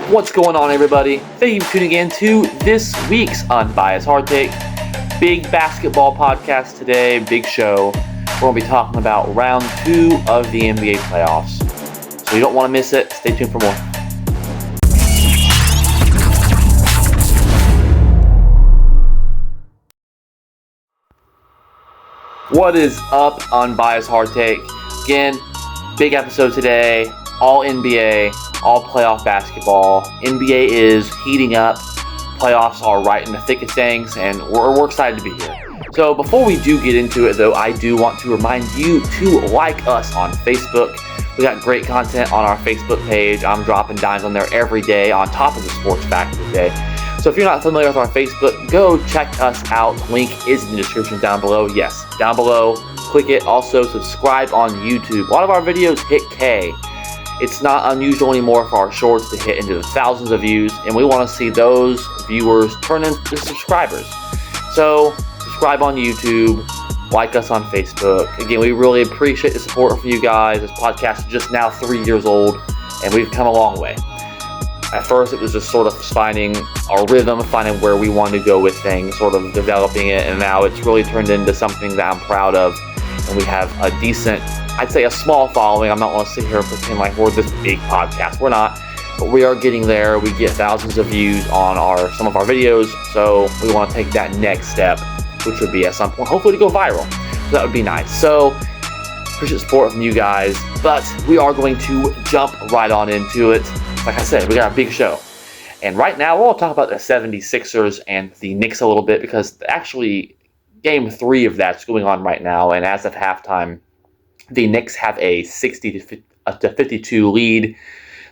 What's going on, everybody? Thank you for tuning in to this week's Unbiased Hard Take. Big basketball podcast today, big show. We're going to be talking about round 2 of the NBA playoffs. So you don't want to miss it. Stay tuned for more. What is up, Unbiased Hard Take? Again, big episode today. All NBA, all playoff basketball. NBA is heating up. Playoffs are right in the thick of things, and we're excited to be here. So before we do get into it, though, I do want to remind you to like us on Facebook. We got great content on our Facebook page. I'm dropping dimes on there every day on top of the Sports Factor today. So if you're not familiar with our Facebook, go check us out. Link is in the description down below. Yes, down below. Click it. Also, subscribe on YouTube. A lot of our videos hit K. It's not unusual anymore for our shorts to hit into the thousands of views, and we want to see those viewers turn into subscribers. So, subscribe on YouTube, like us on Facebook. Again, we really appreciate the support from you guys. This podcast is just now 3 years old, and we've come a long way. At first, it was just sort of finding our rhythm, finding where we wanted to go with things, sort of developing it, and now it's really turned into something that I'm proud of, and we have a decent, I'd say a small following. I'm not going to sit here and pretend like we're this big podcast. We're not, but we are getting there. We get thousands of views on some of our videos, so we want to take that next step, which would be at some point, hopefully, to go viral. So that would be nice. So, appreciate the support from you guys, but we are going to jump right on into it. Like I said, we got a big show. And right now, we'll talk about the 76ers and the Knicks a little bit, because actually, Game 3 of that's going on right now, and as of halftime, the Knicks have a 60-52 lead.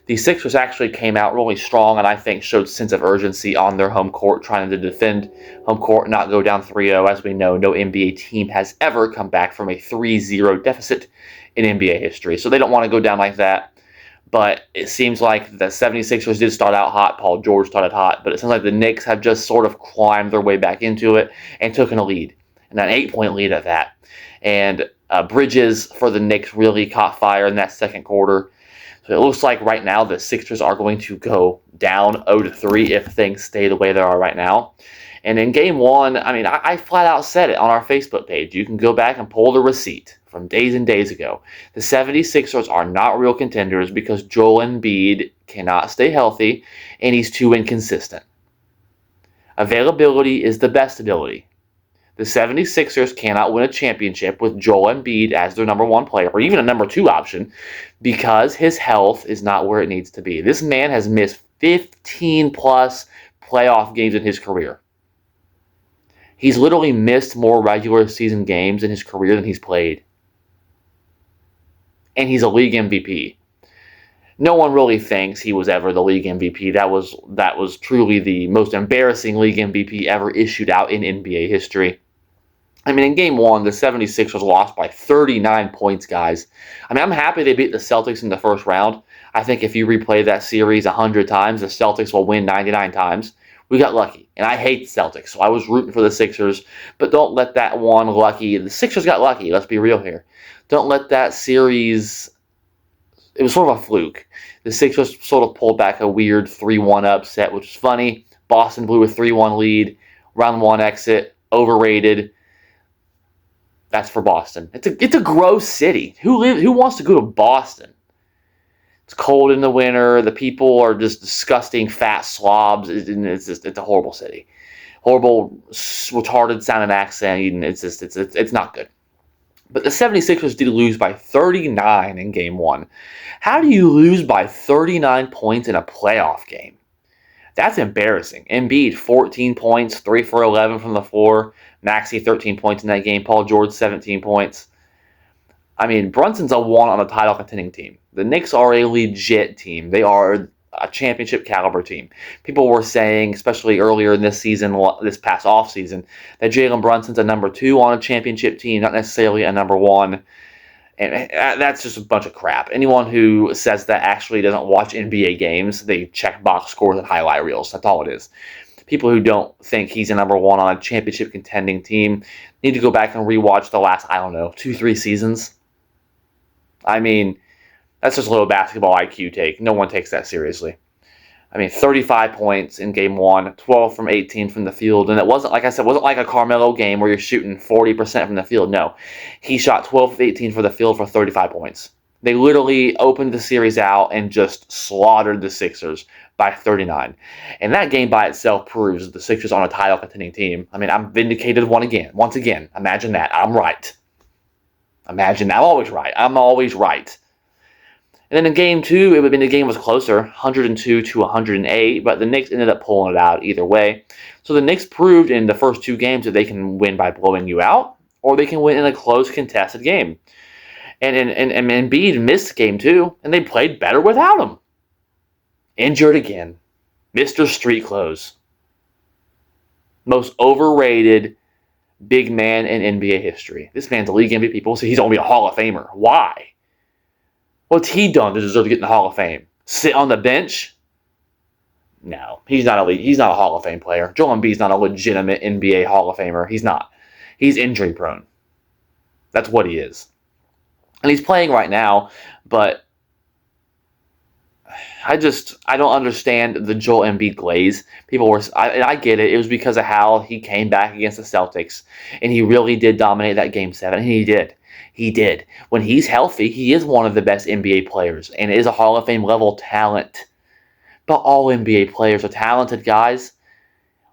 The Sixers actually came out really strong, and I think showed sense of urgency on their home court, trying to defend home court, not go down 3-0. As we know, no NBA team has ever come back from a 3-0 deficit in NBA history, so they don't want to go down like that. But it seems like the 76ers did start out hot. Paul George started hot, but it seems like the Knicks have just sort of climbed their way back into it and took in a lead, and an 8-point lead at that. And Bridges for the Knicks really caught fire in that second quarter. So it looks like right now the Sixers are going to go down 0-3 if things stay the way they are right now. And in Game 1, I flat out said it on our Facebook page. You can go back and pull the receipt from days and days ago. The 76ers are not real contenders because Joel Embiid cannot stay healthy, and he's too inconsistent. Availability is the best ability. The 76ers cannot win a championship with Joel Embiid as their number 1 player, or even a number 2 option, because his health is not where it needs to be. This man has missed 15-plus playoff games in his career. He's literally missed more regular season games in his career than he's played. And he's a league MVP. No one really thinks he was ever the league MVP. That was truly the most embarrassing league MVP ever issued out in NBA history. In Game 1, the 76ers lost by 39 points, guys. I'm happy they beat the Celtics in the first round. I think if you replay that series 100 times, the Celtics will win 99 times. We got lucky, and I hate the Celtics, so I was rooting for the Sixers, but don't let that one lucky. The Sixers got lucky, let's be real here. Don't let that series, it was sort of a fluke. The Sixers sort of pulled back a weird 3-1 upset, which is funny. Boston blew a 3-1 lead, round 1 exit, overrated. That's for Boston. It's a gross city. Who wants to go to Boston? It's cold in the winter. The people are just disgusting, fat slobs. It's a horrible city. Horrible, retarded sounding accent. It's not good. But the 76ers did lose by 39 in Game 1. How do you lose by 39 points in a playoff game? That's embarrassing. Embiid, 14 points, 3 for 11 from the floor. Maxey, 13 points in that game. Paul George, 17 points. Brunson's a 1 on a title contending team. The Knicks are a legit team. They are a championship caliber team. People were saying, especially earlier in this season, this past off season, that Jalen Brunson's a number 2 on a championship team, not necessarily a number 1. And that's just a bunch of crap. Anyone who says that actually doesn't watch NBA games. They check box scores and highlight reels. That's all it is. People who don't think he's a number 1 on a championship contending team need to go back and rewatch the last, 2-3 seasons. That's just a little basketball IQ take. No one takes that seriously. I mean, 35 points in game 1, 12 from 18 from the field. And it wasn't, like I said, wasn't like a Carmelo game where you're shooting 40% from the field. No, he shot 12 of 18 for the field for 35 points. They literally opened the series out and just slaughtered the Sixers by 39. And that game by itself proves the Sixers aren't a title contending team. I mean, I'm vindicated once again. Imagine that. I'm right. Imagine that. I'm always right. I'm always right. And then in game 2, it would have been the game was closer, 102 to 108, but the Knicks ended up pulling it out either way. So the Knicks proved in the first 2 games that they can win by blowing you out, or they can win in a close, contested game. And Embiid missed game 2, and they played better without him. Injured again. Mr. Street Clothes. Most overrated big man in NBA history. This man's a league MVP. People say he's going to be a Hall of Famer. Why? What's he done to deserve to get in the Hall of Fame? Sit on the bench? No, he's not a Hall of Fame player. Joel Embiid's not a legitimate NBA Hall of Famer. He's not. He's injury prone. That's what he is. And he's playing right now, but I don't understand the Joel Embiid glaze. I get it. It was because of how he came back against the Celtics, and he really did dominate that Game 7, and he did. He did. When he's healthy, he is one of the best NBA players and is a Hall of Fame level talent. But all NBA players are talented, guys.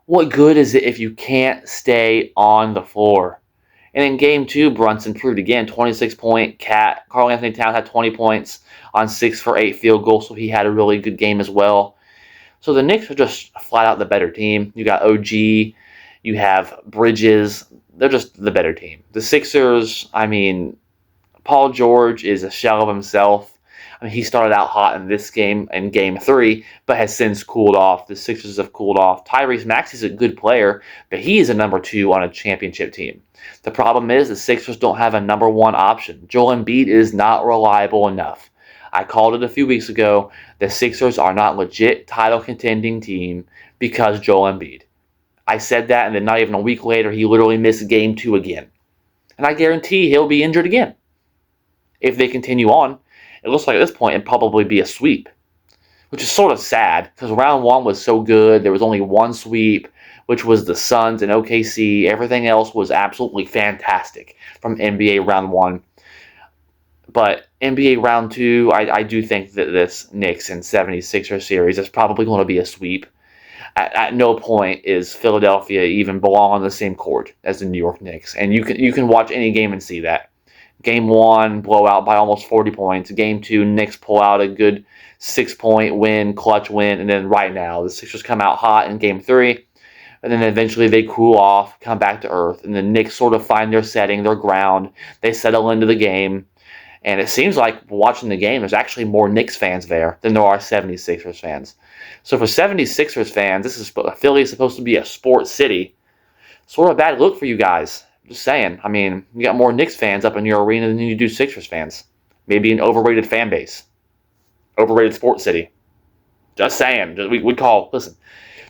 What good is it if you can't stay on the floor? And in Game 2, Brunson proved again, 26-point cat. Karl Anthony Towns had 20 points on 6 for 8 field goals, so he had a really good game as well. So the Knicks are just flat out the better team. You got OG, you have Bridges. They're just the better team. The Sixers, I mean, Paul George is a shell of himself. I mean, he started out hot in this game, in Game 3, but has since cooled off. The Sixers have cooled off. Tyrese Maxey's a good player, but he is a number 2 on a championship team. The problem is the Sixers don't have a number 1 option. Joel Embiid is not reliable enough. I called it a few weeks ago. The Sixers are not legit title contending team because Joel Embiid. I said that, and then not even a week later, he literally missed Game 2 again. And I guarantee he'll be injured again. If they continue on, it looks like at this point it'd probably be a sweep, which is sort of sad because round 1 was so good. There was only one sweep, which was the Suns and OKC. Everything else was absolutely fantastic from NBA round 1. But NBA round 2, I do think that this Knicks and 76ers series is probably going to be a sweep. At no point is Philadelphia even belong on the same court as the New York Knicks. And you can watch any game and see that. Game 1, blowout by almost 40 points. Game 2, Knicks pull out a good 6-point win, clutch win. And then right now, the Sixers come out hot in Game 3. And then eventually they cool off, come back to earth. And the Knicks sort of find their setting, their ground. They settle into the game. And it seems like watching the game, there's actually more Knicks fans there than there are 76ers fans. So for 76ers fans, Philly is supposed to be a sports city. Sort of a bad look for you guys. Just saying. I mean, you got more Knicks fans up in your arena than you do Sixers fans. Maybe an overrated fan base. Overrated sports city. Just saying. Listen,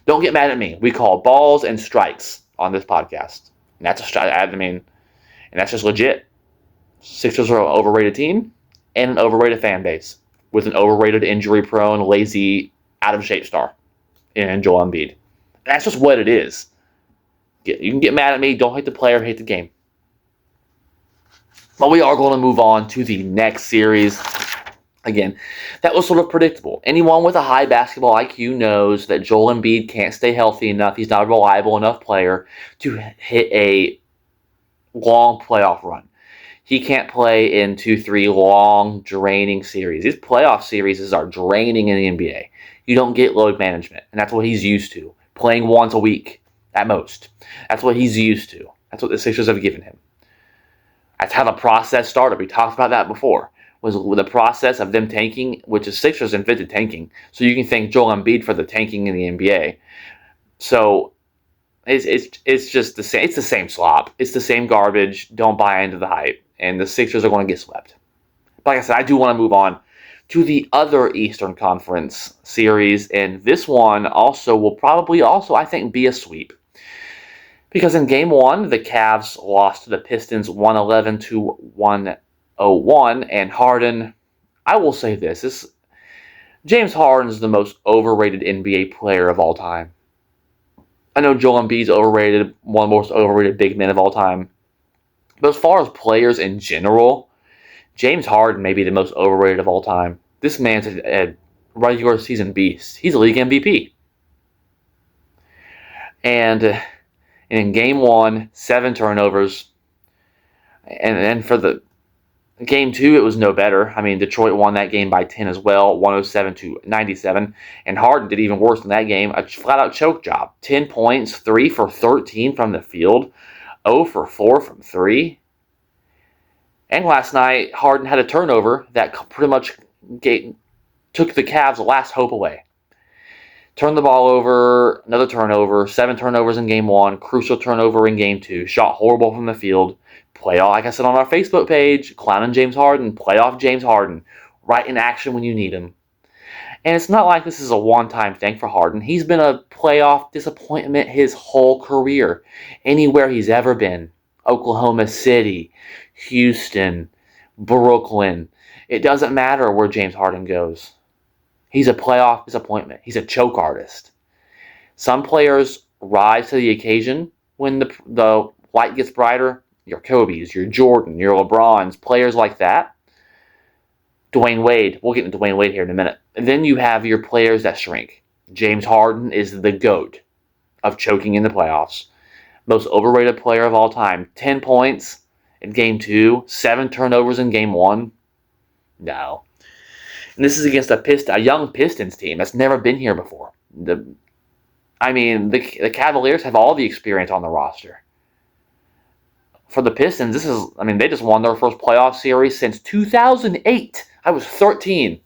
don't get mad at me. We call balls and strikes on this podcast. And that's and that's just legit. Sixers are an overrated team and an overrated fan base with an overrated, injury-prone, lazy, out-of-shape star in Joel Embiid. That's just what it is. You can get mad at me. Don't hate the player, hate the game. But we are going to move on to the next series. Again, that was sort of predictable. Anyone with a high basketball IQ knows that Joel Embiid can't stay healthy enough. He's not a reliable enough player to hit a long playoff run. He can't play in 2-3 long, draining series. These playoff series are draining in the NBA. You don't get load management, and that's what he's used to. Playing once a week, at most. That's what he's used to. That's what the Sixers have given him. That's how the process started. We talked about that before. Was the process of them tanking, which the Sixers invented tanking. So you can thank Joel Embiid for the tanking in the NBA. So it's just the same. It's the same slop. It's the same garbage. Don't buy into the hype. And the Sixers are going to get swept. But like I said, I do want to move on to the other Eastern Conference series. And this one will probably I think, be a sweep. Because in Game 1, the Cavs lost to the Pistons 111 to 101. And Harden, I will say this James Harden is the most overrated NBA player of all time. I know Joel Embiid's overrated, one of the most overrated big men of all time. But as far as players in general, James Harden may be the most overrated of all time. This man's a regular season beast. He's a league MVP. And in game one, 7 turnovers. And then for the game two, it was no better. I mean, Detroit won that game by 10 as well, 107-97. And Harden did even worse in that game, a flat-out choke job. 10 points, 3 for 13 from the field, 0 for 4 from 3. And last night, Harden had a turnover that pretty much took the Cavs' last hope away. Turned the ball over, another turnover, 7 turnovers in game one, crucial turnover in game two, shot horrible from the field. Playoff, like I said on our Facebook page, clowning James Harden, playoff James Harden, right in action when you need him. And it's not like this is a one-time thing for Harden. He's been a playoff disappointment his whole career, anywhere he's ever been. Oklahoma City, Houston, Brooklyn. It doesn't matter where James Harden goes. He's a playoff disappointment. He's a choke artist. Some players rise to the occasion when the light gets brighter. Your Kobe's, your Jordan, your LeBron's, players like that. Dwayne Wade. We'll get into Dwayne Wade here in a minute. And then you have your players that shrink. James Harden is the GOAT of choking in the playoffs. Most overrated player of all time. 10 points in game two. 7 turnovers in game one. No. And this is against a young Pistons team that's never been here before. The Cavaliers have all the experience on the roster. For the Pistons, they just won their first playoff series since 2008. I was 13,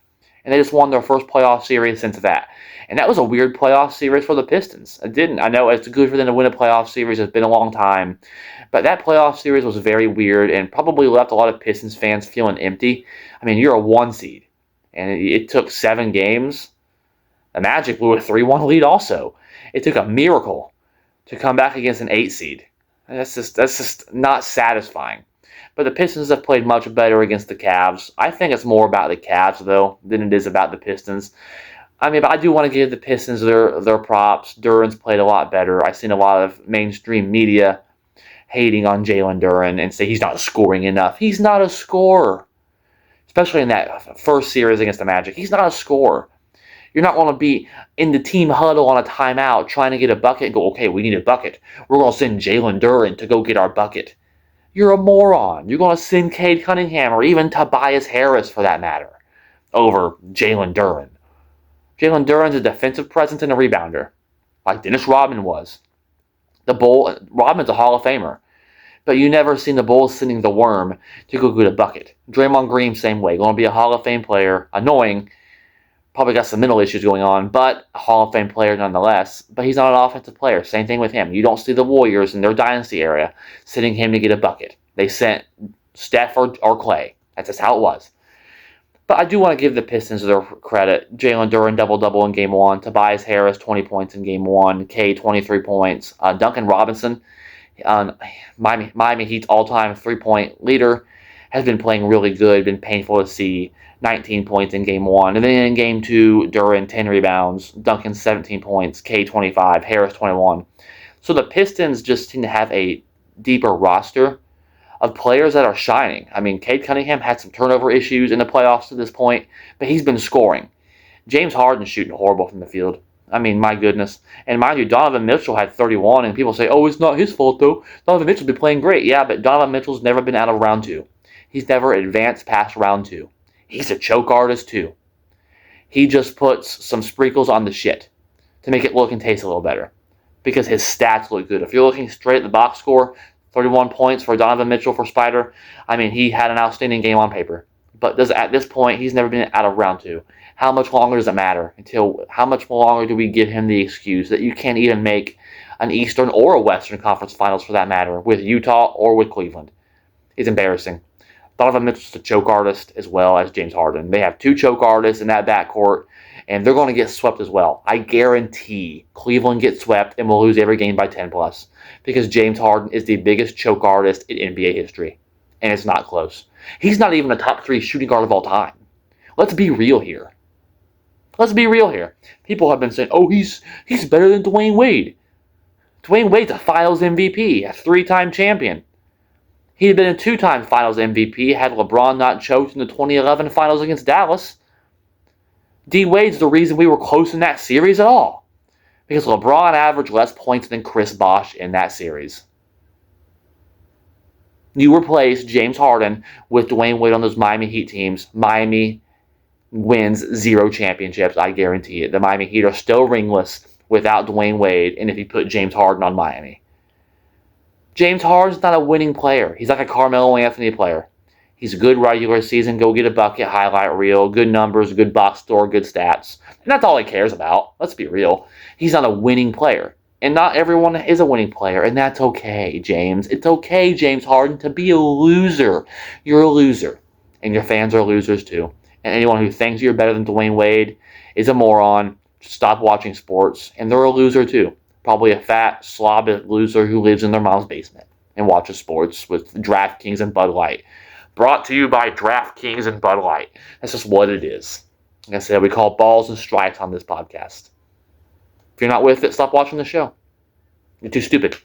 and they just won their first playoff series since that. And that was a weird playoff series for the Pistons. I know it's good for them to win a playoff series. It's been a long time. But that playoff series was very weird and probably left a lot of Pistons fans feeling empty. I mean, you're a 1 seed, and it took 7 games. The Magic blew a 3-1 lead also. It took a miracle to come back against an 8 seed. That's just not satisfying. But the Pistons have played much better against the Cavs. I think it's more about the Cavs, though, than it is about the Pistons. But I do want to give the Pistons their props. Duren's played a lot better. I've seen a lot of mainstream media hating on Jalen Duren and say he's not scoring enough. He's not a scorer. Especially in that first series against the Magic. He's not a scorer. You're not going to be in the team huddle on a timeout trying to get a bucket and go, okay, we need a bucket. We're going to send Jalen Duren to go get our bucket. You're a moron. You're going to send Cade Cunningham or even Tobias Harris, for that matter, over Jalen Duren. Jalen Duren's a defensive presence and a rebounder, like Dennis Rodman was. Rodman's a Hall of Famer. But you never seen the Bulls sending the worm to go get a bucket. Draymond Green, same way. Going to be a Hall of Fame player. Annoying. Probably got some mental issues going on, but a Hall of Fame player nonetheless. But he's not an offensive player. Same thing with him. You don't see the Warriors in their dynasty area sending him to get a bucket. They sent Steph or Clay. That's just how it was. But I do want to give the Pistons their credit. Jalen Duren, double-double in Game 1. Tobias Harris, 20 points in Game 1. K, 23 points. Duncan Robinson, Miami Heat's all-time three-point leader, has been playing really good. Been painful to see. 19 points in Game 1. And then in Game 2, Duren, 10 rebounds. Duncan, 17 points. K, 25. Harris, 21. So the Pistons just seem to have a deeper roster of players that are shining. Cade Cunningham had some turnover issues in the playoffs to this point, but he's been scoring. James Harden's shooting horrible from the field. My goodness. And mind you, Donovan Mitchell had 31, and people say, oh, it's not his fault, though. Donovan Mitchell's been playing great. Yeah, but Donovan Mitchell's never been out of round 2. He's never advanced past round 2. He's a choke artist, too. He just puts some sprinkles on the shit to make it look and taste a little better because his stats look good. If you're looking straight at the box score, 31 points for Donovan Mitchell for Spider, he had an outstanding game on paper. But at this point, he's never been out of round 2. How much longer does it matter? How much longer do we give him the excuse that you can't even make an Eastern or a Western Conference Finals, for that matter, with Utah or with Cleveland? It's embarrassing. Donovan Mitchell's a choke artist as well as James Harden. They have 2 choke artists in that backcourt, and they're going to get swept as well. I guarantee Cleveland gets swept and will lose every game by 10+, because James Harden is the biggest choke artist in NBA history, and it's not close. He's not even a top 3 shooting guard of all time. Let's be real here. Let's be real here. People have been saying, oh, he's better than Dwayne Wade. Dwayne Wade's a Finals MVP, a 3-time champion. He had been a 2-time Finals MVP had LeBron not choked in the 2011 Finals against Dallas. D. Wade's the reason we were close in that series at all. Because LeBron averaged less points than Chris Bosh in that series. You replace James Harden with Dwayne Wade on those Miami Heat teams, Miami wins 0 championships, I guarantee it. The Miami Heat are still ringless without Dwayne Wade, and if you put James Harden on Miami. James Harden's not a winning player. He's like a Carmelo Anthony player. He's a good regular season, go get a bucket, highlight reel, good numbers, good box score, good stats. And that's all he cares about. Let's be real. He's not a winning player. And not everyone is a winning player, and that's okay, James. It's okay, James Harden, to be a loser. You're a loser, and your fans are losers too. And anyone who thinks you're better than Dwayne Wade is a moron. Stop watching sports, and they're a loser too. Probably a fat, slobby loser who lives in their mom's basement and watches sports with DraftKings and Bud Light. Brought to you by DraftKings and Bud Light. That's just what it is. Like I said, we call balls and strikes on this podcast. If you're not with it, stop watching the show. You're too stupid.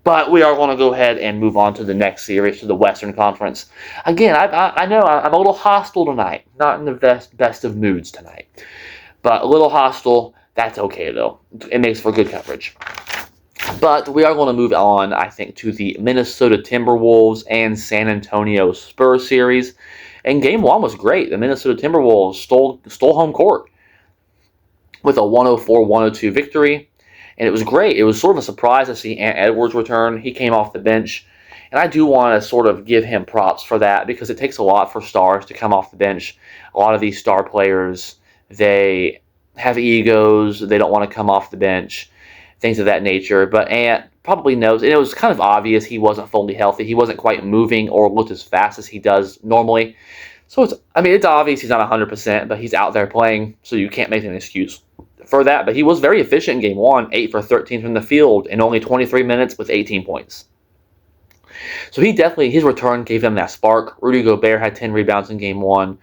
But we are going to go ahead and move on to the next series, to the Western Conference. Again, I know I'm a little hostile tonight. Not in the best of moods tonight. But a little hostile. That's okay, though. It makes for good coverage. But we are going to move on, I think, to the Minnesota Timberwolves and San Antonio Spurs series. And Game 1 was great. The Minnesota Timberwolves stole home court with a 104-102 victory. And it was great. It was sort of a surprise to see Ant Edwards return. He came off the bench. And I do want to sort of give him props for that because it takes a lot for stars to come off the bench. A lot of these star players, they have egos. They don't want to come off the bench, things of that nature. But Ant probably knows. And it was kind of obvious he wasn't fully healthy. He wasn't quite moving or looked as fast as he does normally. So it's obvious he's not 100%, but he's out there playing, so you can't make an excuse for that. But he was very efficient in Game 1, 8 for 13 from the field in only 23 minutes with 18 points. So his return gave them that spark. Rudy Gobert had 10 rebounds in Game 1.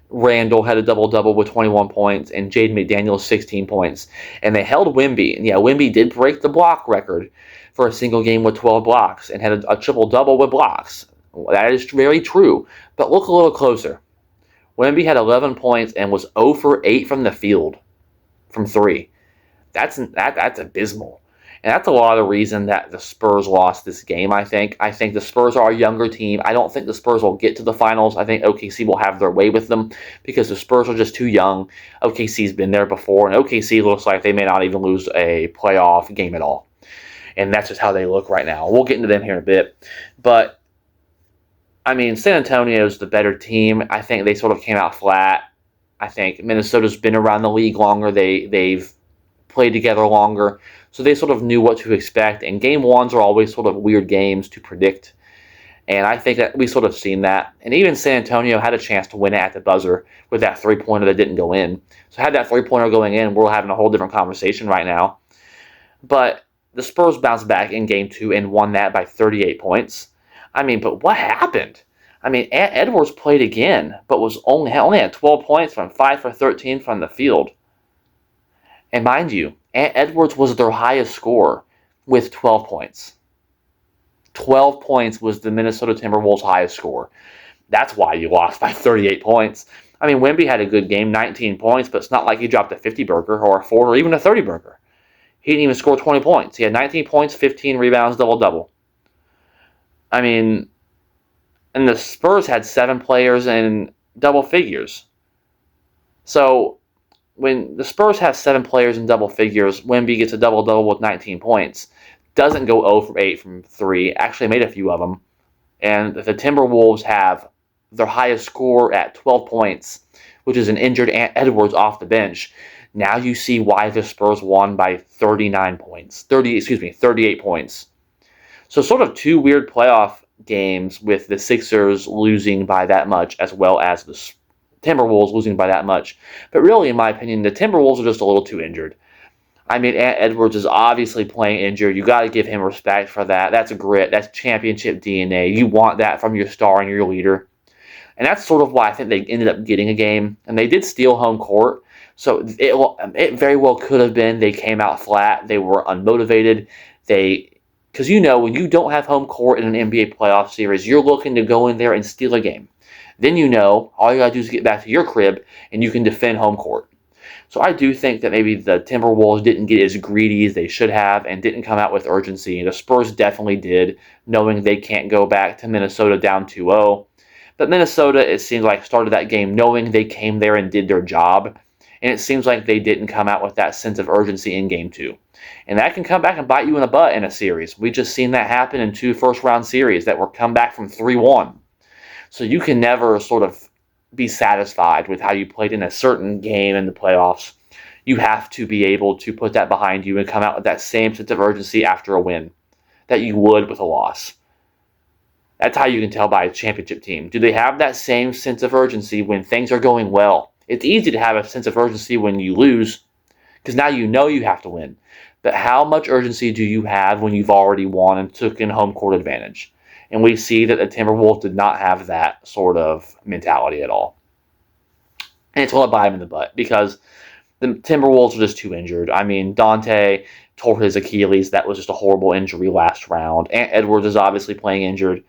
Randall had a double-double with 21 points, and Jaden McDaniels 16 points. And they held Wemby. And yeah, Wemby did break the block record for a single game with 12 blocks and had a triple-double with blocks. That is very true. But look a little closer. Wemby had 11 points and was 0 for 8 from the field, from 3. That's abysmal. And that's a lot of the reason that the Spurs lost this game, I think. I think the Spurs are a younger team. I don't think the Spurs will get to the finals. I think OKC will have their way with them because the Spurs are just too young. OKC's been there before, and OKC looks like they may not even lose a playoff game at all. And that's just how they look right now. We'll get into them here in a bit. But San Antonio's the better team. I think they sort of came out flat. I think Minnesota's been around the league longer. They've played together longer. So they sort of knew what to expect. And Game 1s are always sort of weird games to predict. And I think that we sort of seen that. And even San Antonio had a chance to win it at the buzzer with that three-pointer that didn't go in. So had that three-pointer going in, we're having a whole different conversation right now. But the Spurs bounced back in Game 2 and won that by 38 points. But what happened? Ant Edwards played again, but was only had 12 points from 5 for 13 from the field. And mind you, Ant Edwards was their highest scorer with 12 points. 12 points was the Minnesota Timberwolves' highest score. That's why you lost by 38 points. Wemby had a good game, 19 points, but it's not like he dropped a 50-burger or a 40 or even a 30-burger. He didn't even score 20 points. He had 19 points, 15 rebounds, double-double. And the Spurs had 7 players in double figures. So when the Spurs have 7 players in double figures, Wemby gets a double-double with 19 points. Doesn't go 0 for 8 from 3. Actually made a few of them. And the Timberwolves have their highest score at 12 points, which is an injured Ant Edwards off the bench. Now you see why the Spurs won by 38 points. So sort of 2 weird playoff games with the Sixers losing by that much as well as the Timberwolves losing by that much. But really, in my opinion, the Timberwolves are just a little too injured. Ant Edwards is obviously playing injured. You got to give him respect for that. That's grit. That's championship DNA. You want that from your star and your leader. And that's sort of why I think they ended up getting a game. And they did steal home court. So it very well could have been they came out flat. They were unmotivated. Because when you don't have home court in an NBA playoff series, you're looking to go in there and steal a game. Then all you got to do is get back to your crib and you can defend home court. So I do think that maybe the Timberwolves didn't get as greedy as they should have and didn't come out with urgency. And the Spurs definitely did, knowing they can't go back to Minnesota down 2-0. But Minnesota, it seems like, started that game knowing they came there and did their job. And it seems like they didn't come out with that sense of urgency in Game 2. And that can come back and bite you in the butt in a series. We just seen that happen in 2 first-round series that were come back from 3-1. So you can never sort of be satisfied with how you played in a certain game in the playoffs. You have to be able to put that behind you and come out with that same sense of urgency after a win that you would with a loss. That's how you can tell by a championship team. Do they have that same sense of urgency when things are going well? It's easy to have a sense of urgency when you lose because now you know you have to win. But how much urgency do you have when you've already won and took in home court advantage? And we see that the Timberwolves did not have that sort of mentality at all. And it's going to bite them in the butt because the Timberwolves are just too injured. I mean, Dante tore his Achilles. That was just a horrible injury last round. Ant Edwards is obviously playing injured.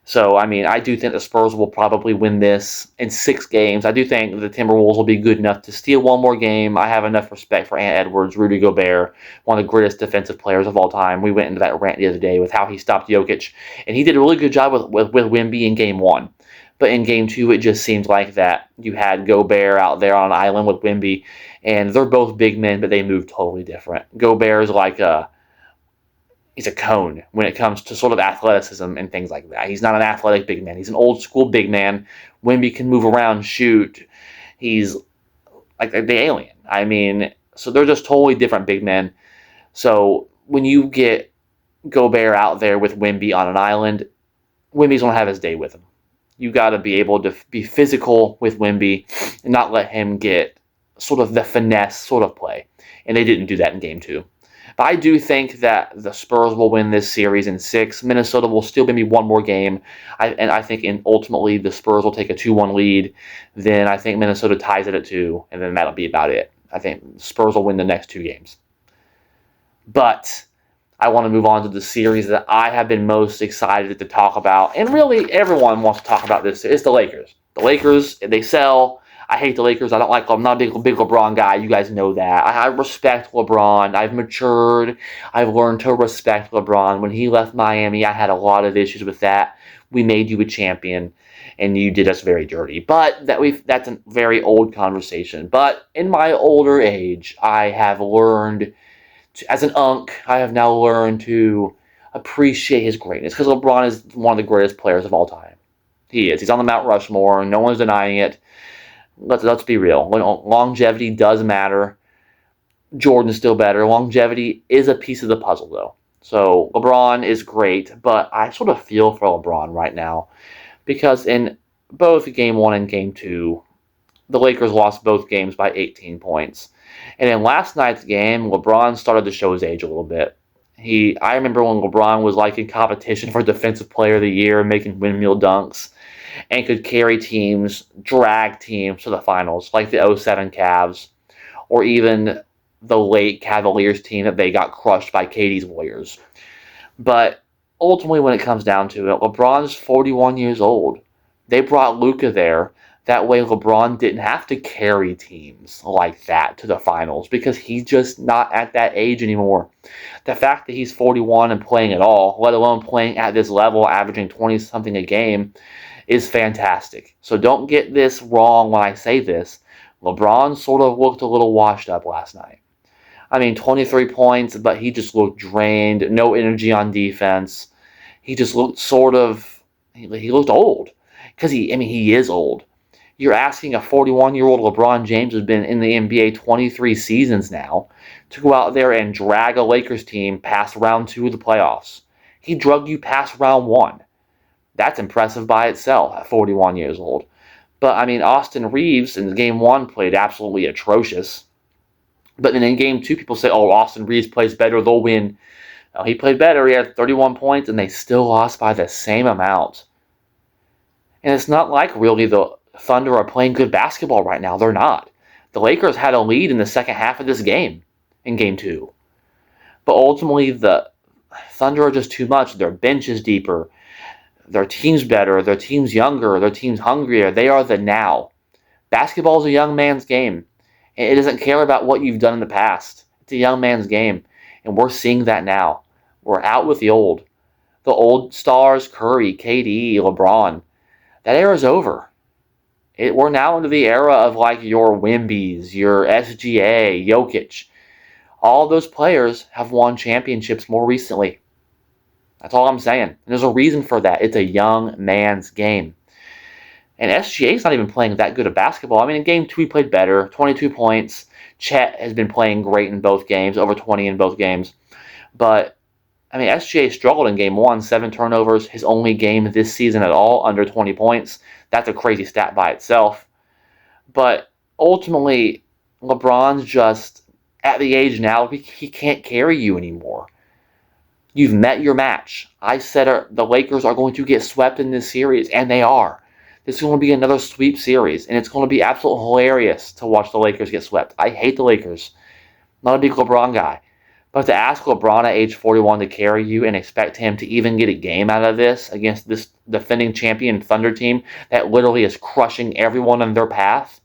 So, I mean, I do think the Spurs will probably win this in 6 games. I do think the Timberwolves will be good enough to steal one more game. I have enough respect for Ant Edwards, Rudy Gobert, one of the greatest defensive players of all time. We went into that rant the other day with how he stopped Jokic, and he did a really good job with Wemby in Game 1. But in Game 2, it just seems like that you had Gobert out there on an island with Wemby, and they're both big men, but they move totally different. Gobert is like he's a cone when it comes to sort of athleticism and things like that. He's not an athletic big man. He's an old school big man. Wemby can move around, shoot. He's like the alien. I mean, so they're just totally different big men. So when you get Gobert out there with Wemby on an island, Wemby's going to have his day with him. You got to be able to be physical with Wemby and not let him get sort of the finesse sort of play. And they didn't do that in Game 2. But I do think that the Spurs will win this series in 6. Minnesota will still maybe one more game. I think ultimately the Spurs will take a 2-1 lead. Then I think Minnesota ties it at 2, and then that'll be about it. I think Spurs will win the next 2 games. But I want to move on to the series that I have been most excited to talk about. And really, everyone wants to talk about this. It's the Lakers. The Lakers, they sell. I hate the Lakers. I'm not a big LeBron guy. You guys know that. I respect LeBron. I've matured. I've learned to respect LeBron. When he left Miami, I had a lot of issues with that. We made you a champion, and you did us very dirty. But that's a very old conversation. But in my older age, I have learned, as an unk, I have now learned to appreciate his greatness. Because LeBron is one of the greatest players of all time. He is. He's on the Mount Rushmore. No one's denying it. Let's be real. Longevity does matter. Jordan's still better. Longevity is a piece of the puzzle, though. So LeBron is great, but I sort of feel for LeBron right now because in both Game 1 and Game 2, the Lakers lost both games by 18 points. And in last night's game, LeBron started to show his age a little bit. I remember when LeBron was in competition for Defensive Player of the Year, making windmill dunks, and could carry teams, drag teams to the finals, like the 2007 Cavs, or even the late Cavaliers team that they got crushed by KD's Warriors. But ultimately, when it comes down to it, LeBron's 41 years old. They brought Luka there. That way, LeBron didn't have to carry teams like that to the finals because he's just not at that age anymore. The fact that he's 41 and playing at all, let alone playing at this level, averaging 20-something a game, is fantastic. So don't get this wrong when I say this. LeBron sort of looked a little washed up last night. I mean, 23 points, but he just looked drained, no energy on defense. He just looked he looked old. Because he is old. You're asking a 41-year-old LeBron James who's been in the NBA 23 seasons now to go out there and drag a Lakers team past round 2 of the playoffs. He drugged you past round 1. That's impressive by itself at 41 years old. But, Austin Reeves in Game 1 played absolutely atrocious. But then in Game 2, people say, Austin Reeves plays better, they'll win. No, he played better. He had 31 points, and they still lost by the same amount. And it's not like really the Thunder are playing good basketball right now. They're not. The Lakers had a lead in the second half of this game, in game 2. But ultimately, the Thunder are just too much. Their bench is deeper. Their team's better. Their team's younger. Their team's hungrier. They are the now. Basketball is a young man's game. It doesn't care about what you've done in the past. It's a young man's game. And we're seeing that now. We're out with the old. The old stars, Curry, KD, LeBron. That era's over. We're now into the era of like your Wembys, your SGA, Jokic. All those players have won championships more recently. That's all I'm saying. And there's a reason for that. It's a young man's game. And SGA's not even playing that good of basketball. I mean, in game 2 he played better, 22 points. Chet has been playing great in both games, over 20 in both games. But, I mean, SGA struggled in game 1, 7 turnovers, his only game this season at all, under 20 points. That's a crazy stat by itself. But ultimately, LeBron's just at the age now, he can't carry you anymore. You've met your match. I said the Lakers are going to get swept in this series, and they are. This is going to be another sweep series, and it's going to be absolutely hilarious to watch the Lakers get swept. I hate the Lakers. Not a big LeBron guy. But to ask LeBron at age 41 to carry you and expect him to even get a game out of this against this defending champion Thunder team that literally is crushing everyone in their path.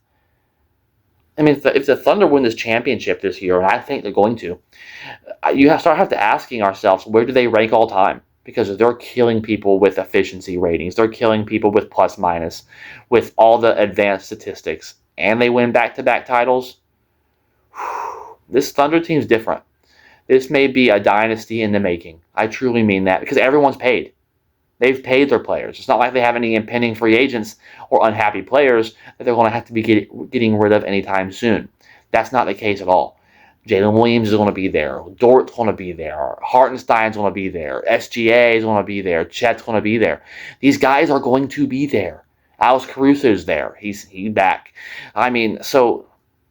I mean, if the Thunder win this championship this year, and I think they're going to, you have to asking ourselves, where do they rank all time? Because they're killing people with efficiency ratings. They're killing people with plus minus, with all the advanced statistics. And they win back-to-back titles. This Thunder team's different. This may be a dynasty in the making. I truly mean that, because everyone's paid. They've paid their players. It's not like they have any impending free agents or unhappy players that they're going to have to be getting rid of anytime soon. That's not the case at all. Jalen Williams is going to be there. Dort's going to be there. Hartenstein's going to be there. SGA is going to be there. Chet's going to be there. These guys are going to be there. Alex Caruso's there. He's back. I mean, so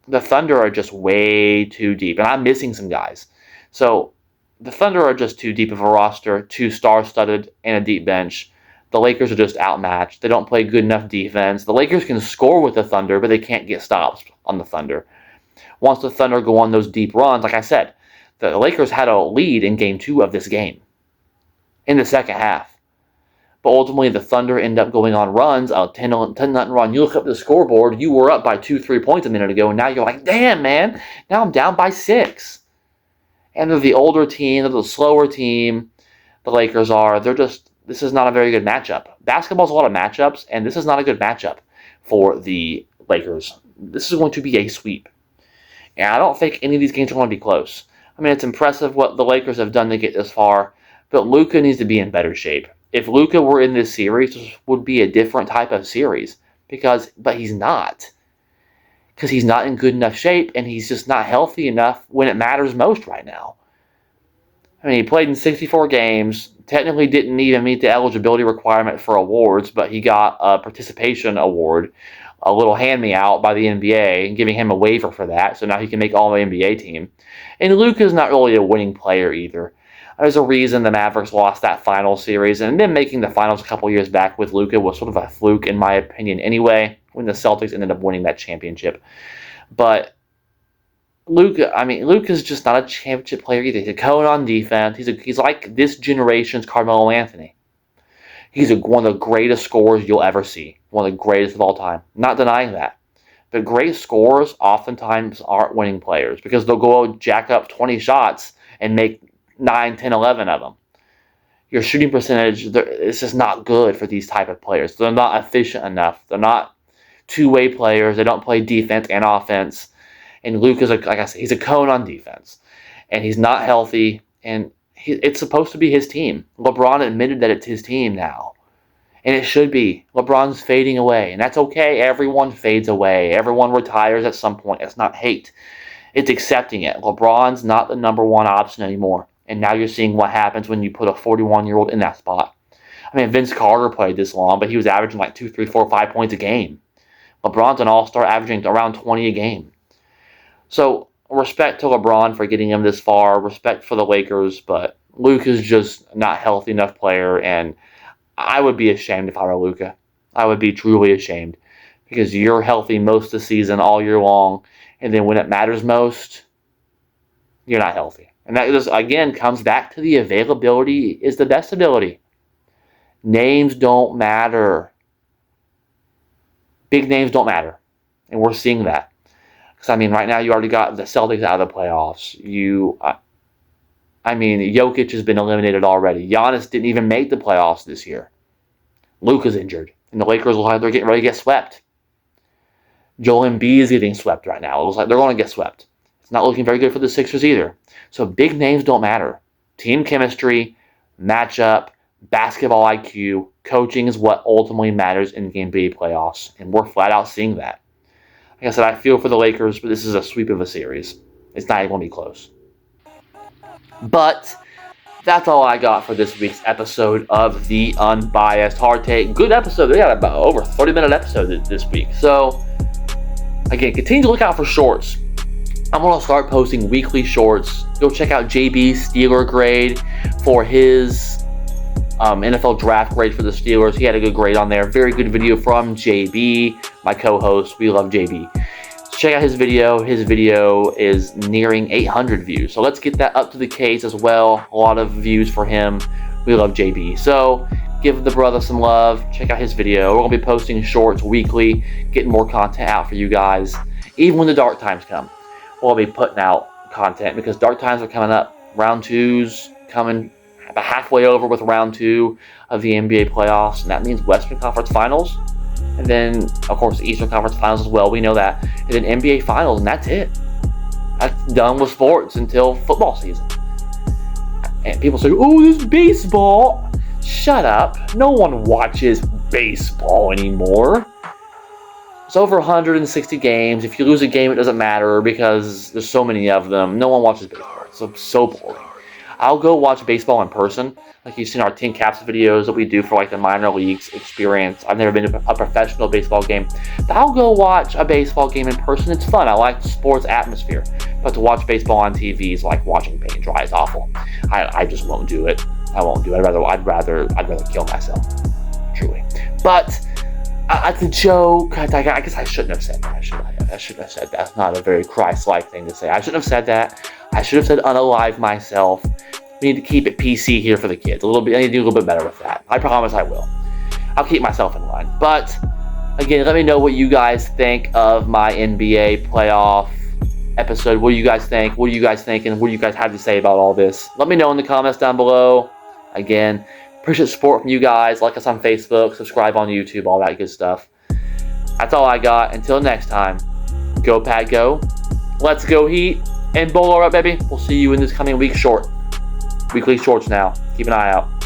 the Thunder are just way too deep. And I'm missing some guys. So the Thunder are just too deep of a roster, too star-studded, and a deep bench. The Lakers are just outmatched. They don't play good enough defense. The Lakers can score with the Thunder, but they can't get stops on the Thunder. Once the Thunder go on those deep runs, like I said, the Lakers had a lead in Game 2 of this game in the second half. But ultimately, the Thunder end up going on runs, a 10-0 run. You look up the scoreboard, you were up by 2-3 points a minute ago, and now you're like, damn, man, now I'm down by 6. And they're the older team, they're the slower team, the Lakers are. This is not a very good matchup. Basketball's a lot of matchups, and this is not a good matchup for the Lakers. This is going to be a sweep. And I don't think any of these games are going to be close. I mean, it's impressive what the Lakers have done to get this far, but Luka needs to be in better shape. If Luka were in this series, this would be a different type of series. But he's not. Because he's not in good enough shape, and he's just not healthy enough when it matters most right now. I mean, he played in 64 games, technically didn't even meet the eligibility requirement for awards, but he got a participation award, a little hand-me-out by the NBA, giving him a waiver for that, so now he can make All-NBA team. And Luka's not really a winning player either. There's a reason the Mavericks lost that final series, and then making the finals a couple years back with Luka was sort of a fluke, in my opinion, anyway, when the Celtics ended up winning that championship. But Luka's just not a championship player either. He's a cone on defense. He's like this generation's Carmelo Anthony. He's one of the greatest scorers you'll ever see. One of the greatest of all time. Not denying that. But great scorers oftentimes aren't winning players because they'll go jack up 20 shots and make 9, 10, 11 of them. Your shooting percentage is just not good for these type of players. They're not efficient enough. They're not two-way players. They don't play defense and offense. And Luke is, like I said, he's a cone on defense. And he's not healthy. And it's supposed to be his team. LeBron admitted that it's his team now. And it should be. LeBron's fading away. And that's okay. Everyone fades away. Everyone retires at some point. It's not hate. It's accepting it. LeBron's not the number one option anymore. And now you're seeing what happens when you put a 41-year-old in that spot. I mean, Vince Carter played this long, but he was averaging like 2, 3, 4, 5 points a game. LeBron's an all-star averaging around 20 a game. So, respect to LeBron for getting him this far. Respect for the Lakers, but Luke is just not a healthy enough player, and I would be ashamed if I were Luka. I would be truly ashamed because you're healthy most of the season all year long, and then when it matters most, you're not healthy. And that just, again, comes back to the availability is the best ability. Names don't matter. Big names don't matter. And we're seeing that. Because, right now you already got the Celtics out of the playoffs. Jokic has been eliminated already. Giannis didn't even make the playoffs this year. Luka's injured. And the Lakers look like they're getting ready to get swept. Joel Embiid is getting swept right now. It looks like they're going to get swept. It's not looking very good for the Sixers either. So big names don't matter. Team chemistry, matchup, basketball IQ, coaching is what ultimately matters in the NBA playoffs. And we're flat out seeing that. Like I said, I feel for the Lakers, but this is a sweep of a series. It's not even going to be close. But that's all I got for this week's episode of The Unbiased Hard Take. Good episode. We got about over 30-minute episode this week. So, again, continue to look out for shorts. I'm going to start posting weekly shorts. Go check out JB's Steeler grade for his NFL draft grade for the Steelers. He had a good grade on there. Very good video from JB, my co-host. We love JB. So check out his video. His video is nearing 800 views. So let's get that up to the case as well. A lot of views for him. We love JB. So give the brother some love. Check out his video. We're going to be posting shorts weekly, getting more content out for you guys. Even when the dark times come, we'll be putting out content because dark times are coming up. Round 2's coming about halfway over with round 2 of the NBA playoffs, and that means Western Conference Finals, and then, of course, Eastern Conference Finals as well. We know that. And then NBA Finals, and that's it. That's done with sports until football season. And people say, oh, this is baseball. Shut up. No one watches baseball anymore. It's over 160 games. If you lose a game, it doesn't matter because there's so many of them. No one watches baseball. It's so boring. I'll go watch baseball in person. Like you've seen our 10 Caps videos that we do for like the minor leagues experience. I've never been to a professional baseball game. But I'll go watch a baseball game in person. It's fun. I like the sports atmosphere. But to watch baseball on TV is like watching paint dry. It's awful. I just won't do it. I won't do it. I'd rather kill myself. Truly. But it's a joke. I guess I shouldn't have said that. I shouldn't have said that. That's not a very Christ-like thing to say. I shouldn't have said that. I should have said unalive myself. We need to keep it PC here for the kids. I need to do a little bit better with that. I promise I will. I'll keep myself in line. But, again, let me know what you guys think of my NBA playoff episode. What do you guys think? What are you guys thinking? What do you guys have to say about all this? Let me know in the comments down below. Again, appreciate support from you guys. Like us on Facebook. Subscribe on YouTube. All that good stuff. That's all I got. Until next time, go Pat, go. Let's go Heat. And Bowler up, baby. We'll see you in this coming week short. Weekly shorts now. Keep an eye out.